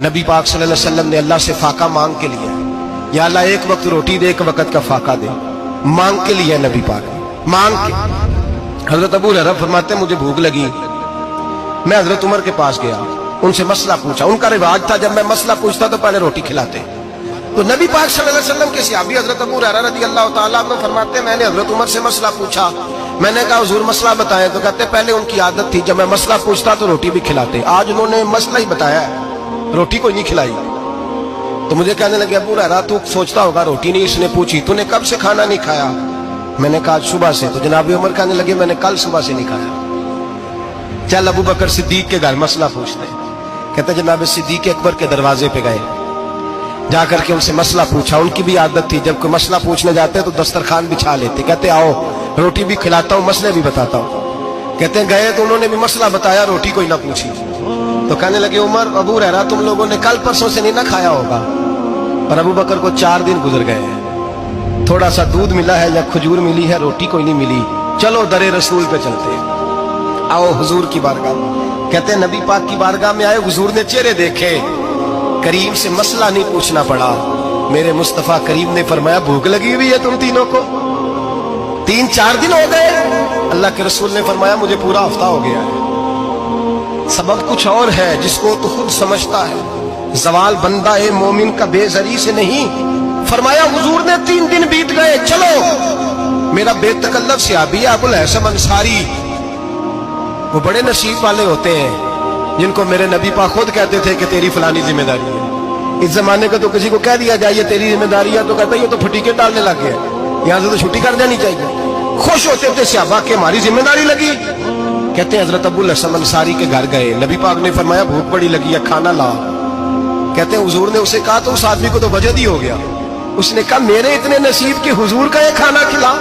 نبی پاک صلی اللہ علیہ وسلم نے اللہ سے فاقہ مانگ کے لیا، یا اللہ ایک وقت روٹی دے، ایک وقت کا فاقہ دے، مانگ کے لیا نبی پاک نے، مانگ کے۔ حضرت ابو ہریرہ فرماتے ہیں مجھے بھوک لگی، میں حضرت عمر کے پاس گیا، ان سے مسئلہ پوچھا۔ ان کا رواج تھا جب میں مسئلہ پوچھتا تو پہلے روٹی کھلاتے۔ تو نبی پاک صلی اللہ علیہ وسلم کے صحابی حضرت ابو ہریرہ رضی اللہ تعالیٰ عنہ فرماتے ہیں میں نے حضرت عمر سے مسئلہ پوچھا، میں نے کہا حضور مسئلہ بتائیں، تو کہتے پہلے ان کی عادت تھی جب میں مسئلہ پوچھتا تو روٹی بھی کھلاتے، آج انہوں نے مسئلہ ہی بتایا ہے، روٹی کوئی نہیں کھلائی۔ تو مجھے کہنے لگے ابو ہریرہ تو سوچتا ہوگا روٹی نہیں اس نے پوچھی، تو نے کب سے کھانا نہیں کھایا؟ میں نے کہا صبح سے۔ تو جناب عمر کہنے لگے میں نے کل صبح سے نہیں کھایا، چل ابو بکر صدیق کے گھر مسئلہ پوچھتے ہیں۔ کہتے جناب صدیق اکبر کے دروازے پہ گئے، جا کر کے ان سے مسئلہ پوچھا۔ ان کی بھی عادت تھی جب کوئی مسئلہ پوچھنے جاتے تو دسترخوان بچھا لیتے، کہتے آؤ روٹی بھی کھلاتا ہوں مسئلے بھی بتاتا ہوں۔ کہتے ہیں گئے تو انہوں نے بھی مسئلہ بتایا، روٹی کوئی نہ پوچھی۔ تو کہنے لگے عمر ابو ہریرہ تم لوگوں نے کل پرسوں سے نہیں نہ کھایا ہوگا۔ اور ابو بکر کو 4 دن گزر گئے ہیں، تھوڑا سا دودھ ملا ہے یا کھجور ملی ہے، روٹی کوئی نہیں ملی، چلو در رسول پہ چلتے ہیں، آؤ حضور کی بارگاہ۔ کہتے ہیں نبی پاک کی بارگاہ میں آئے، حضور نے چہرے دیکھے، کریم سے مسئلہ نہیں پوچھنا پڑا۔ میرے مصطفیٰ کریم نے فرمایا بھوک لگی ہوئی ہے تم تینوں کو؟ 3-4 دن ہو گئے؟ اللہ کے رسول نے فرمایا مجھے پورا ہفتہ ہو گیا ہے۔ سبب کچھ اور ہے جس کو تو خود سمجھتا ہے، زوال بندہ مومن کا بے زری سے نہیں۔ فرمایا حضور نے 3 دن بیت گئے، چلو۔ میرا بے تکلف صحابی ابو الحسن انصاری، وہ بڑے نصیب والے ہوتے ہیں جن کو میرے نبی پاک خود کہتے تھے کہ تیری فلانی ذمہ داری ہے۔ اس زمانے کا تو کسی کو کہہ دیا جائے یہ تیری ذمہ داری ہے تو کہتا ہے یہ تو پھٹیکے ڈالنے لگ گیا، یہاں سے تو چھٹی کر دینی چاہیے۔ خوش ہوتے تھے صحابہ کہ ہماری ذمہ داری لگی۔ کہتے ہیں حضرت ابو الحسن انصاری کے گھر گئے، نبی پاک نے فرمایا بھوک بڑی لگی ہے کھانا لا۔ کہتے ہیں حضور نے اسے کہا تو اس آدمی کو تو وجد ہی ہو گیا، اس نے کہا میرے اتنے نصیب کہ حضور کا یہ کھانا کھلا۔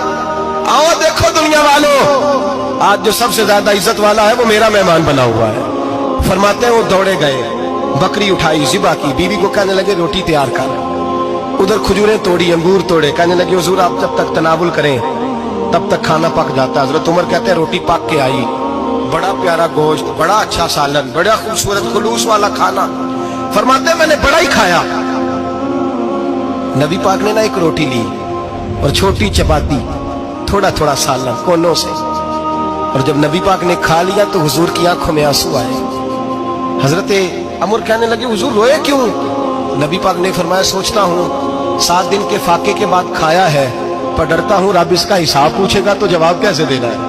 آؤ دیکھو دنیا والوں، آج جو سب سے زیادہ عزت والا ہے وہ میرا مہمان بنا ہوا ہے۔ فرماتے ہیں وہ دوڑے گئے، بکری اٹھائی، ذبح کی، بیوی کو کہنے لگے روٹی تیار کر، ادھر کھجوریں توڑی، انگور توڑے، کہنے لگے حضور آپ جب تک تناول کریں تب تک کھانا پک جاتا ہے۔ حضرت عمر کہتے ہیں روٹی پک کے آئی، بڑا پیارا گوشت، بڑا اچھا سالن، بڑا خوبصورت خلوص والا کھانا۔ فرماتے ہیں میں نے بڑا ہی کھایا۔ نبی پاک نے نہ ایک روٹی لی اور چھوٹی چپاتی، تھوڑا تھوڑا سالن کونوں سے، اور جب نبی پاک نے کھا لیا تو حضور کی آنکھوں میں آنسو آئے۔ حضرت عمر کہنے لگے حضور روئے کیوں؟ نبی پاک نے فرمایا سوچتا ہوں 7 دن کے فاقے کے بعد کھایا ہے، پر ڈرتا ہوں رب اس کا حساب پوچھے گا تو جواب کیسے دینا ہے،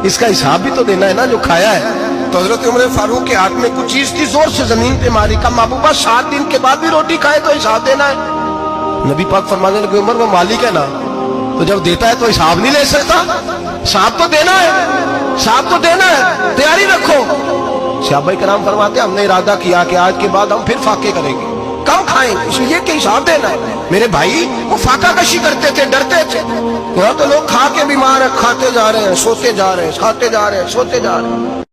اس کا حساب بھی تو دینا ہے نا جو کھایا ہے۔ تو حضرت عمر فاروق کے ہاتھ میں کچھ چیز تھی، زور سے زمین پہ ماری، کہا محبوبہ 7 دن کے بعد بھی روٹی کھائے تو حساب دینا ہے۔ نبی پاک فرمانے لگے عمر وہ مالک ہے نا، تو جب دیتا ہے تو حساب نہیں لے سکتا، حساب تو دینا ہے، حساب تو دینا ہے، تیاری رکھو۔ صحابہ کرام فرماتے ہیں ہم نے ارادہ کیا کہ آج کے بعد ہم پھر فاقے کریں گے، کم کھائیں اس لیے کہ حساب دینا ہے۔ میرے بھائی وہ فاقہ کشی کرتے تھے، ڈرتے تھے۔ یہاں تو لوگ کھا کے بیمار ہیں، کھاتے جا رہے ہیں، سوتے جا رہے ہیں، کھاتے جا رہے ہیں، سوتے جا رہے ہیں۔